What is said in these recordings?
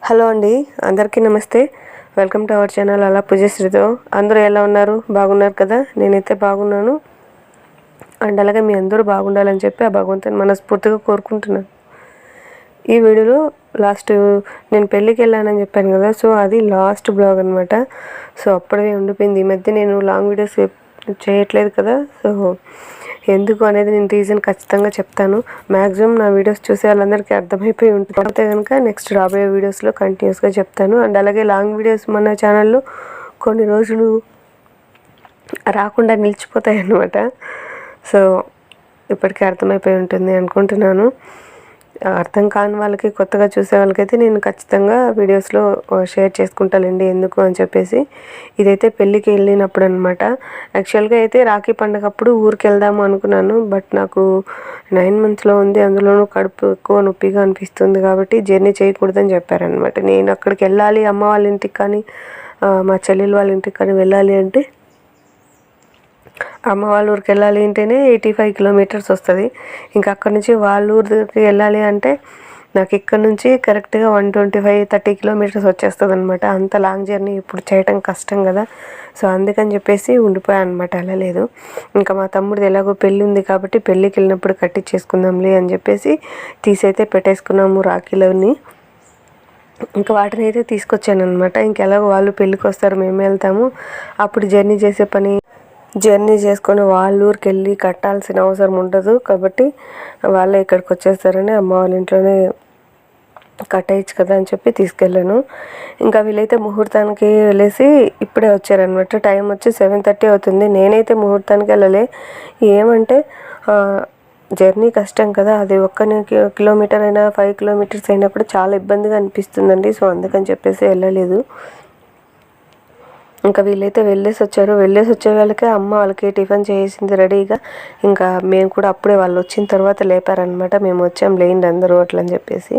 Hello అండి, అందరికీ నమస్తే. వెల్కమ్ టు అవర్ ఛానల్ అలా పూజశ్రీతో. అందరూ ఎలా ఉన్నారు? బాగున్నారు కదా? నేనైతే బాగున్నాను. అండ్ అలాగే మీ అందరూ బాగుండాలని చెప్పి ఆ భగవంతుని మనస్ఫూర్తిగా కోరుకుంటున్నాను. ఈ వీడియోలో నేను పెళ్ళికి వెళ్ళానని చెప్పాను కదా, సో అది లాస్ట్ బ్లాగ్ అనమాట. సో అప్పుడే ఉండిపోయింది. ఈ మధ్య నేను లాంగ్ వీడియోస్ చేయట్లేదు కదా, సో ఎందుకు అనేది నేను రీజన్ ఖచ్చితంగా చెప్తాను. మ్యాక్సిమం నా వీడియోస్ చూసే వాళ్ళందరికీ అర్థమైపోయి ఉంటుంది. అయితే కనుక నెక్స్ట్ రాబోయే వీడియోస్లో కంటిన్యూస్గా చెప్తాను. అండ్ అలాగే లాంగ్ వీడియోస్ మన ఛానల్లో కొన్ని రోజులు రాకుండా నిలిచిపోతాయి అన్నమాట. సో ఇప్పటికీ అర్థమైపోయి ఉంటుంది అనుకుంటున్నాను. అర్థం కాని వాళ్ళకి, కొత్తగా చూసే వాళ్ళకైతే నేను ఖచ్చితంగా వీడియోస్లో షేర్ చేసుకుంటానండి ఎందుకు అని చెప్పేసి. ఇదైతే పెళ్ళికి వెళ్ళినప్పుడు అనమాట. యాక్చువల్గా అయితే రాఖీ పండుగ అప్పుడు ఊరికి వెళ్దాము అనుకున్నాను. బట్ నాకు 9 monthsలో ఉంది, అందులోనూ కడుపు ఎక్కువ నొప్పిగా అనిపిస్తుంది కాబట్టి జర్నీ చేయకూడదని చెప్పారనమాట. నేను అక్కడికి వెళ్ళాలి, అమ్మ వాళ్ళ ఇంటికి కానీ మా చెల్లెలు వాళ్ళ ఇంటికి కానీ వెళ్ళాలి అంటే, అమ్మ వాళ్ళ ఊరికి వెళ్ళాలి అంటేనే 85 kilometers వస్తుంది. ఇంకా అక్కడి నుంచి వాళ్ళ ఊరికి వెళ్ళాలి అంటే నాకు ఇక్కడ నుంచి కరెక్ట్గా 125-130 kilometers వచ్చేస్తుంది అనమాట. అంత లాంగ్ జర్నీ ఇప్పుడు చేయటం కష్టం కదా. సో అందుకని చెప్పేసి ఉండిపోయాను అనమాట, వెళ్ళలేదు. ఇంకా మా తమ్ముడిది ఎలాగో పెళ్ళి ఉంది కాబట్టి పెళ్ళికి వెళ్ళినప్పుడు కట్టించేసుకుందాంలే అని చెప్పేసి తీసైతే పెట్టేసుకున్నాము రాఖీలని. ఇంకా వాటిని అయితే తీసుకొచ్చాను అనమాట. ఇంకెలాగో వాళ్ళు పెళ్ళికి వస్తారు, మేము వెళ్తాము. అప్పుడు జర్నీ చేసుకొని వాళ్ళ ఊరికి వెళ్ళి కట్టాల్సిన అవసరం ఉండదు కాబట్టి వాళ్ళే ఇక్కడికి వచ్చేస్తారని అమ్మ వాళ్ళ ఇంట్లోనే కట్టేయచ్చు కదా అని చెప్పి తీసుకెళ్ళాను. ఇంకా వీళ్ళైతే ముహూర్తానికి వెళ్ళేసి ఇప్పుడే వచ్చారనమాట. టైం వచ్చి 7:30 అవుతుంది. నేనైతే ముహూర్తానికి వెళ్ళలే. ఏమంటే జర్నీ కష్టం కదా, అది 1 kilometer అయినా 5 kilometers అయినా కూడా చాలా ఇబ్బందిగా అనిపిస్తుందండి. సో అందుకని చెప్పేసి వెళ్ళలేదు. ఇంకా వీళ్ళైతే వెళ్ళేసి వచ్చే వాళ్ళకే అమ్మ వాళ్ళకి టిఫిన్ చేసింది రెడీగా. ఇంకా మేము కూడా అప్పుడే వాళ్ళు వచ్చిన తర్వాత లేపారనమాట. మేము వచ్చాం లేండి అందరూ అట్లని చెప్పేసి.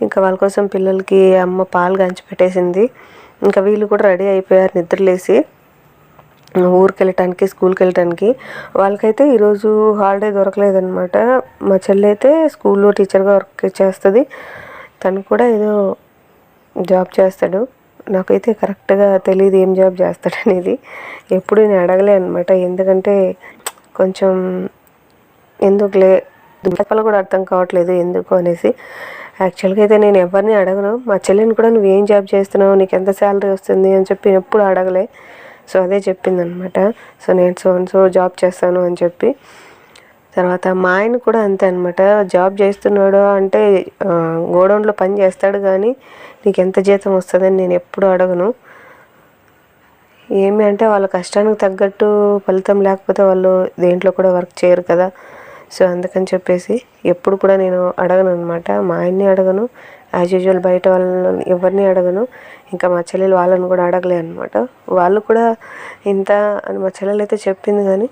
ఇంకా వాళ్ళ కోసం పిల్లలకి అమ్మ పాలు గంచి పెట్టేసింది. ఇంకా వీళ్ళు కూడా రెడీ అయిపోయారు నిద్రలేసి ఊరికి వెళ్ళటానికి, స్కూల్కి వెళ్ళటానికి. వాళ్ళకైతే ఈరోజు హాలిడే దొరకలేదనమాట. మా చెల్లి అయితే స్కూల్లో టీచర్గా వర్క్ చేస్తుంది. తను కూడా ఏదో జాబ్ చేస్తాడు. నాకైతే కరెక్ట్గా తెలియదు ఏం జాబ్ చేస్తాడనేది. ఎప్పుడు నేను అడగలే అనమాట. ఎందుకంటే కొంచెం ఎందుకులే చెప్పాలో కూడా అర్థం కావట్లేదు ఎందుకు అనేసి. యాక్చువల్గా అయితే నేను ఎవరిని అడగను. మా చెల్లిని కూడా నువ్వు ఏం జాబ్ చేస్తున్నావు, నీకు ఎంత శాలరీ వస్తుంది అని చెప్పి ఎప్పుడు అడగలే. సో అదే చెప్పిందనమాట. సో నేను సో జాబ్ చేస్తాను అని చెప్పి. తర్వాత మా ఆయన కూడా అంతే అనమాట. జాబ్ చేస్తున్నాడు అంటే గోడౌన్లో పని చేస్తాడు కానీ నీకు ఎంత జీతం వస్తుందని నేను ఎప్పుడు అడగను. ఏమి అంటే వాళ్ళ కష్టానికి తగ్గట్టు ఫలితం లేకపోతే వాళ్ళు దేంట్లో కూడా వర్క్ చేయరు కదా. సో అందుకని చెప్పేసి ఎప్పుడు కూడా నేను అడగను అనమాట. మా ఆయన్ని అడగను, యాజ్ యూజువల్ బయట వాళ్ళని ఎవరిని అడగను. ఇంకా మా చెల్లెలు వాళ్ళని కూడా అడగలే అనమాట. వాళ్ళు కూడా ఇంత అని మా చెల్లెలు అయితే చెప్పింది కానీ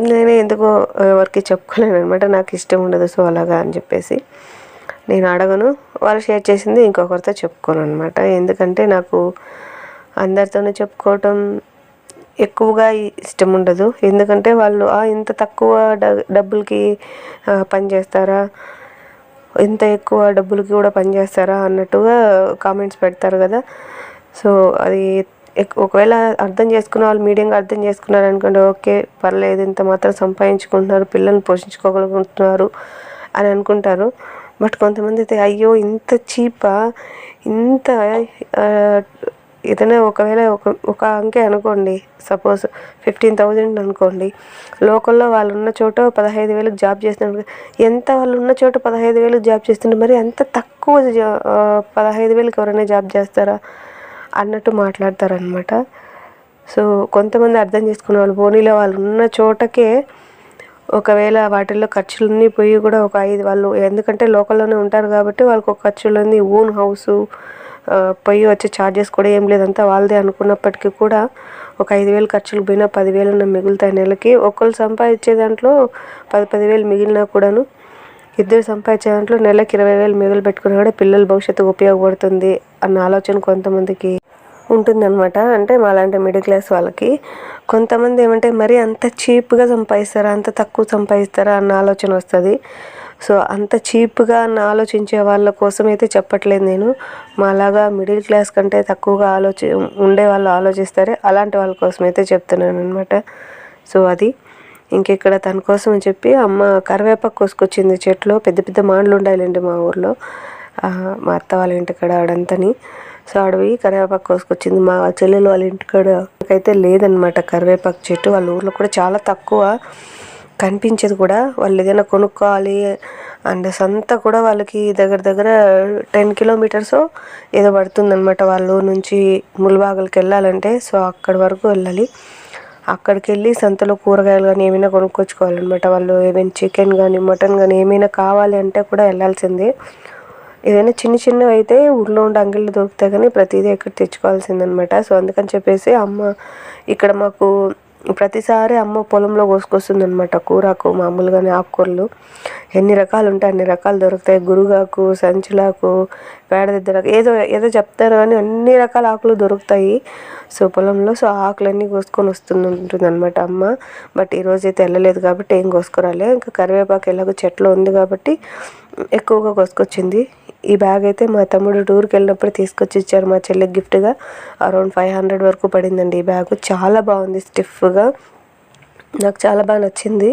నేనే ఎందుకో ఎవరికి చెప్పుకోలేను అనమాట. నాకు ఇష్టం ఉండదు. సో అలాగా అని చెప్పేసి నేను అడగను. వాళ్ళు షేర్ చేసింది ఇంకొకరితో చెప్పుకోను అనమాట. ఎందుకంటే నాకు అందరితోనే చెప్పుకోవటం ఎక్కువగా ఇష్టం ఉండదు. ఎందుకంటే వాళ్ళు ఇంత తక్కువ డబ్బులకి పని చేస్తారా, ఇంత ఎక్కువ డబ్బులకి కూడా పని చేస్తారా అన్నట్టుగా కామెంట్స్ పెడతారు కదా. సో అది ఒకవేళ అర్థం చేసుకున్న వాళ్ళు మీడియంగా అర్థం చేసుకున్నారు అనుకోండి, ఓకే పర్లేదు ఇంత మాత్రం సంపాదించుకుంటున్నారు, పిల్లల్ని పోషించుకోగలుగుతున్నారు అని అనుకుంటారు. బట్ కొంతమంది అయితే అయ్యో ఇంత చీపా, ఇంత ఏదైనా ఒకవేళ ఒక అంకే అనుకోండి, సపోజ్ 15,000 అనుకోండి, లోకల్లో వాళ్ళు ఉన్న చోట 15,000 జాబ్ చేస్తున్నారు. ఎంత వాళ్ళు ఉన్న చోట 15,000 జాబ్ చేస్తుంటే మరి అంత తక్కువ 15,000 ఎవరైనా జాబ్ చేస్తారా అన్నట్టు మాట్లాడతారనమాట. సో కొంతమంది అర్థం చేసుకునే వాళ్ళు పోనీలో వాళ్ళు ఉన్న చోటకే ఒకవేళ వాటిల్లో ఖర్చులన్నీ పోయి కూడా ఒక 5 వాళ్ళు ఎందుకంటే లోకల్లోనే ఉంటారు కాబట్టి వాళ్ళకి ఒక ఖర్చులన్నీ ఓన్ హౌసు పోయి వచ్చే ఛార్జెస్ కూడా ఏం లేదంతా వాళ్ళదే అనుకున్నప్పటికీ కూడా ఒక 5,000 ఖర్చులు పోయినా 10,000 మిగులుతాయి నెలకి. ఒకళ్ళు సంపాదించే దాంట్లో 10,000 మిగిలినా కూడాను ఇద్దరు సంపాదించే దాంట్లో నెలకి 20,000 మిగులు పెట్టుకుని కూడా పిల్లల భవిష్యత్తుకు ఉపయోగపడుతుంది అన్న ఆలోచన కొంతమందికి ఉంటుందన్నమాట. అంటే మాలాంటి మిడిల్ క్లాస్ వాళ్ళకి. కొంతమంది ఏమంటే మరీ అంత చీప్గా సంపాదిస్తారా, అంత తక్కువ సంపాదిస్తారా అన్న ఆలోచన వస్తుంది. సో అంత చీప్గా ఆలోచించే వాళ్ళ కోసం అయితే చెప్పట్లేదు నేను. మాలాగా మిడిల్ క్లాస్ కంటే తక్కువగా ఉండే వాళ్ళు ఆలోచిస్తారే అలాంటి వాళ్ళ కోసం అయితే చెప్తున్నాను అనమాట. సో అది ఇంకెక్కడ తన కోసం అని చెప్పి అమ్మ కరివేపాకు కోసుకొచ్చింది. చెట్లు పెద్ద పెద్ద మాటలు ఉండాలండి మా ఊర్లో, మా అత్త వాళ్ళ ఇంటికాడ ఆడంతని. సో అడవి కరివేపాకు కోసుకొచ్చింది. మా చెల్లెలు వాళ్ళ ఇంటికాడ అయితే లేదనమాట కరివేపాకు చెట్టు. వాళ్ళ ఊర్లో కూడా చాలా తక్కువ కనిపించేది కూడా. వాళ్ళు ఏదైనా కొనుక్కోవాలి అండ్ సంత కూడా వాళ్ళకి దగ్గర దగ్గర 10 కిలోమీటర్స్ ఏదో పడుతుందన్నమాట వాళ్ళ ఊరు నుంచి ముల్బాగులకి వెళ్ళాలంటే. సో అక్కడి వరకు వెళ్ళాలి. అక్కడికి వెళ్ళి సంతలో కూరగాయలు కానీ ఏమైనా కొనుక్కొచ్చుకోవాలన్నమాట. వాళ్ళు ఏమైనా చికెన్ కానీ మటన్ కానీ ఏమైనా కావాలి అంటే కూడా వెళ్ళాల్సిందే. ఏదైనా చిన్న చిన్నవి అయితే ఊర్లో ఉండే అంగిళ్ళు దొరుకుతాయి కానీ ప్రతిదీ ఎక్కడ తెచ్చుకోవాల్సిందనమాట. సో అందుకని చెప్పేసి అమ్మ ఇక్కడ మాకు ప్రతిసారి అమ్మ పొలంలో కోసుకొస్తుందనమాట కూరకు, మామూలుగానే ఆకుకూరలు ఎన్ని రకాలు ఉంటాయి అన్ని రకాలు దొరుకుతాయి. గురుగాకు, సంచులాకు, పేడదిద్దరాకు ఏదో ఏదో చెప్తారు కానీ అన్ని రకాల ఆకులు దొరుకుతాయి సో పొలంలో. సో ఆకులన్నీ కోసుకొని వస్తుంటుంది అనమాట అమ్మ. బట్ ఈరోజు అయితే వెళ్ళలేదు కాబట్టి ఏం కోసుకురాలే. ఇంకా కరివేపాకు ఎలాగో చెట్లు ఉంది కాబట్టి ఎక్కువగా కోసుకొచ్చింది. ఈ బ్యాగ్ అయితే మా తమ్ముడు టూర్కి వెళ్ళినప్పుడు తీసుకొచ్చి ఇచ్చారు మా చెల్లికి గిఫ్ట్గా. అరౌండ్ 500 వరకు పడిందండి ఈ బ్యాగ్. చాలా బాగుంది, స్టిఫ్గా, నాకు చాలా బాగా నచ్చింది.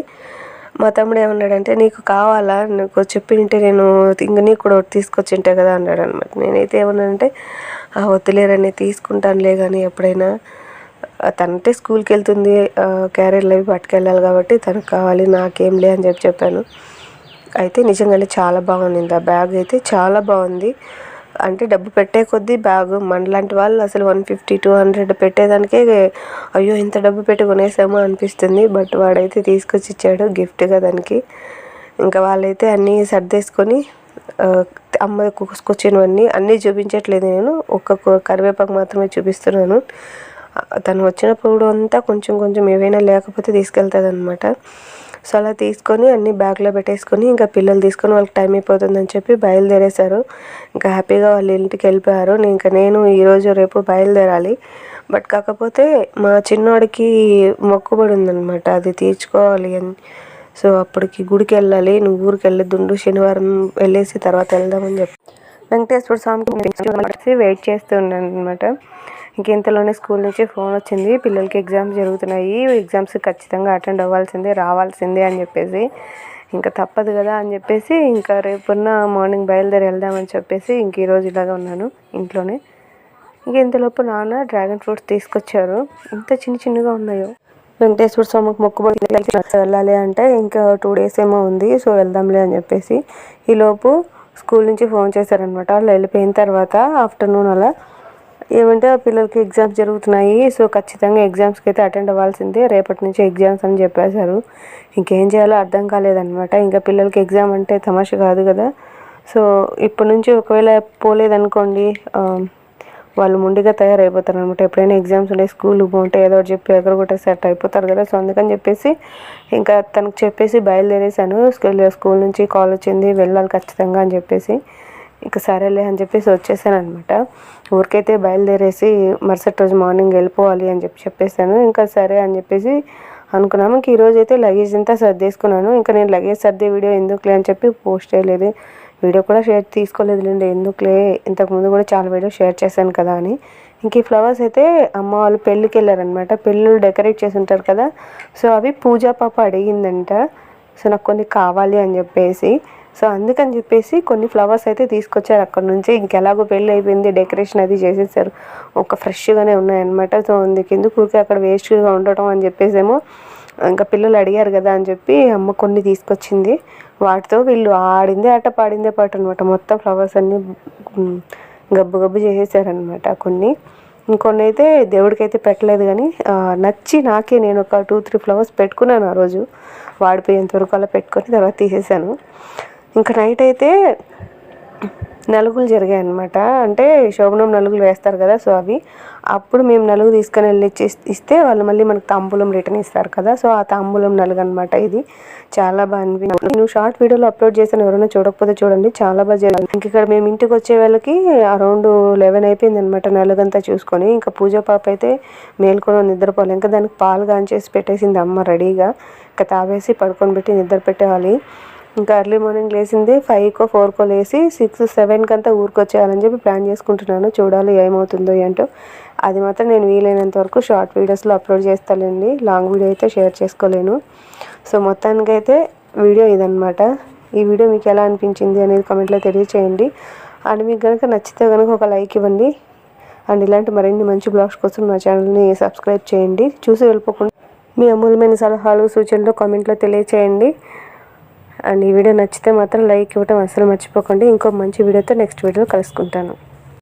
మా తమ్ముడు ఏమన్నాడంటే నీకు కావాలా, నీకు చెప్పింటే నేను ఇంక నీకు కూడా ఒకటి తీసుకొచ్చి ఉంటే కదా అన్నాడు అనమాట. నేనైతే ఏమన్నానంటే వద్దులేరని తీసుకుంటానులే కానీ ఎప్పుడైనా. తనంటే స్కూల్కి వెళ్తుంది, క్యారియర్లు అవి పట్టుకెళ్ళాలి కాబట్టి తనకు కావాలి, నాకేం లే అని చెప్పాను. అయితే నిజంగానే చాలా బాగుంది. ఆ బ్యాగ్ అయితే చాలా బాగుంది. అంటే డబ్బు పెట్టే కొద్దీ బ్యాగు మనలాంటి వాళ్ళు అసలు 150-200 పెట్టేదానికే అయ్యో ఇంత డబ్బు పెట్టి కొనేసామో అనిపిస్తుంది. బట్ వాడైతే తీసుకొచ్చి ఇచ్చాడు గిఫ్ట్గా దానికి. ఇంకా వాళ్ళైతే అన్నీ సర్దేసుకొని అమ్మ కోసుకొచ్చినవన్నీ అన్నీ చూపించట్లేదు నేను, ఒక్క కరివేపాకు మాత్రమే చూపిస్తున్నాను. తను వచ్చినప్పుడు అంతా కొంచెం కొంచెం ఏవైనా లేకపోతే తీసుకెళ్తుంది అనమాట. సో అలా తీసుకొని అన్నీ బ్యాగ్లో పెట్టేసుకొని ఇంకా పిల్లలు తీసుకొని వాళ్ళకి టైం అయిపోతుందని చెప్పి బయలుదేరేశారు. ఇంకా హ్యాపీగా వాళ్ళ ఇంటికి వెళ్ళిపోయారు. ఇంకా నేను ఈరోజు రేపు బయలుదేరాలి. బట్ కాకపోతే మా చిన్నవాడికి మొక్కుబడి ఉందన్నమాట, అది తీర్చుకోవాలి అని. సో అప్పటికి గుడికి వెళ్ళాలి. నువ్వు ఊరికి వెళ్ళొద్దుండు, శనివారం వెళ్ళేసి తర్వాత వెళ్దామని చెప్పి వెంకటేశ్వర స్వామికి వెయిట్ చేస్తూ ఉన్నాను అనమాట. ఇంకెంతలోనే స్కూల్ నుంచి ఫోన్ వచ్చింది, పిల్లలకి ఎగ్జామ్స్ జరుగుతున్నాయి, ఎగ్జామ్స్ ఖచ్చితంగా అటెండ్ అవ్వాల్సిందే, రావాల్సిందే అని చెప్పేసి. ఇంకా తప్పదు కదా అని చెప్పేసి ఇంకా రేపున్న మార్నింగ్ బయలుదేరి వెళ్దామని చెప్పేసి ఇంక ఈరోజు ఇలాగా ఉన్నాను ఇంట్లోనే. ఇంక ఇంతలోపు నాన్న డ్రాగన్ ఫ్రూట్స్ తీసుకొచ్చారు. ఇంత చిన్న చిన్నగా ఉన్నాయో. వెంకటేశ్వర స్వామికి మొక్కుబడి వెళ్ళాలి అంటే ఇంకా 2 days ఏమో ఉంది, సో వెళ్దాంలే అని చెప్పేసి. ఈలోపు స్కూల్ నుంచి ఫోన్ చేశారనమాట. వాళ్ళు వెళ్ళిపోయిన తర్వాత ఆఫ్టర్నూన్ అలా ఏమంటే ఆ పిల్లలకి ఎగ్జామ్స్ జరుగుతున్నాయి, సో ఖచ్చితంగా ఎగ్జామ్స్కి అయితే అటెండ్ అవ్వాల్సిందే, రేపటి నుంచి ఎగ్జామ్స్ అని చెప్పేశారు. ఇంకేం చేయాలో అర్థం కాలేదనమాట. ఇంకా పిల్లలకి ఎగ్జామ్ అంటే తమాషా కాదు కదా. సో ఇప్పటి నుంచి ఒకవేళ పోలేదనుకోండి వాళ్ళు ముందుగా తయారైపోతారు అనమాట. ఎప్పుడైనా ఎగ్జామ్స్ ఉండే స్కూల్కి పోంటే ఏదో ఒకటి చెప్పి ఎగరగొట్టే సెట్ అయిపోతారు కదా. సో అందుకని చెప్పేసి ఇంకా తనకు చెప్పేసి బయలుదేరేశాను. స్కూల్ నుంచి కాల్ వచ్చింది, వెళ్ళాలి ఖచ్చితంగా అని చెప్పేసి. ఇంకా సరేలే అని చెప్పేసి వచ్చేసాను అనమాట. ఊరికైతే బయలుదేరేసి మరుసటి రోజు మార్నింగ్ వెళ్ళిపోవాలి అని చెప్పేసాను. ఇంకా సరే అని చెప్పేసి అనుకున్నాము. ఇంక ఈరోజు అయితే లగేజ్ అంతా సర్దేసుకున్నాను. ఇంకా నేను లగేజ్ సర్దే వీడియో ఎందుకులే అని చెప్పి పోస్ట్ చేయలేదు, వీడియో కూడా తీసుకోలేదులేండి, ఎందుకులే, ఇంతకుముందు కూడా చాలా వీడియో షేర్ చేశాను కదా అని. ఇంక ఈ ఫ్లవర్స్ అయితే అమ్మ వాళ్ళు పెళ్ళికి వెళ్ళారనమాట. పెళ్ళిళ్ళు డెకరేట్ చేసి ఉంటారు కదా, సో అవి పూజా పాప అడిగిందంట. సో నాకు కొన్ని కావాలి అని చెప్పేసి, సో అందుకని చెప్పేసి కొన్ని ఫ్లవర్స్ అయితే తీసుకొచ్చారు అక్కడ నుంచి. ఇంకెలాగో పెళ్ళి అయిపోయింది, డెకరేషన్ అది చేసేసారు, ఒక ఫ్రెష్గానే ఉన్నాయన్నమాట. సో అందుకెందుకు ఊరికే అక్కడ వేస్ట్గా ఉండటం అని చెప్పేసేమో ఇంకా పిల్లలు అడిగారు కదా అని చెప్పి అమ్మ కొన్ని తీసుకొచ్చింది. వాటితో వీళ్ళు ఆడిందే ఆట పాడిందే పాట అనమాట. మొత్తం ఫ్లవర్స్ అన్నీ గబ్బు గబ్బు చేసేసారనమాట. ఇంకొన్ని అయితే దేవుడికి అయితే పెట్టలేదు కానీ నచ్చి నాకే నేను ఒక 2-3 ఫ్లవర్స్ పెట్టుకున్నాను ఆ రోజు, వాడిపోయేంతవరకు అలా పెట్టుకొని తర్వాత తీసేసాను. ఇంకా నైట్ అయితే నలుగులు జరిగాయి అనమాట. అంటే శోభనం నలుగులు వేస్తారు కదా, సో అవి అప్పుడు మేము నలుగు తీసుకొని వెళ్ళి ఇస్తే వాళ్ళు మళ్ళీ మనకు తాంబూలం రిటర్న్ ఇస్తారు కదా. సో ఆ తాంబూలం నలుగు అనమాట. ఇది చాలా బాగా అనిపించింది. నేను షార్ట్ వీడియోలో అప్లోడ్ చేశాను, ఎవరైనా చూడకపోతే చూడండి, చాలా బాగా జరిగింది. ఇంక ఇక్కడ మేము ఇంటికి వచ్చే వాళ్ళకి అరౌండ్ 11 అయిపోయింది అనమాట నలుగంతా చూసుకొని. ఇంకా పూజ పాప అయితే మేల్కొని నిద్రపోవాలి. ఇంకా దానికి పాలు గాంచేసి పెట్టేసింది అమ్మ రెడీగా. ఇంకా తావేసి పడుకొని పెట్టి నిద్ర పెట్టేవాలి. ఇంకా ఎర్లీ మార్నింగ్ లేచింది 5కో 4కో లేసి 6, 7 అంతా ఊరికి వచ్చేయాలని చెప్పి ప్లాన్ చేసుకుంటున్నాను. చూడాలి ఏమవుతుందో ఏంటో. అది మాత్రం నేను వీలైనంత వరకు షార్ట్ వీడియోస్లో అప్లోడ్ చేస్తానండి. లాంగ్ వీడియో అయితే షేర్ చేసుకోలేను. సో మొత్తానికైతే వీడియో ఇదనమాట. ఈ వీడియో మీకు ఎలా అనిపించింది అనేది కామెంట్లో తెలియచేయండి. అండ్ మీకు కనుక నచ్చితే కనుక ఒక లైక్ ఇవ్వండి. అండ్ ఇలాంటి మరిన్ని మంచి బ్లాగ్స్ కోసం నా ఛానల్ని సబ్స్క్రైబ్ చేయండి. చూసి వెళ్ళిపోకుండా మీ అమూల్యమైన సలహాలు సూచనలు కామెంట్లో తెలియచేయండి. అండ్ ఈ వీడియో నచ్చితే మాత్రం లైక్ ఇవ్వడం అస్సలు మర్చిపోకండి. ఇంకో మంచి వీడియోతో నెక్స్ట్ వీడియో కలుసుకుంటాను.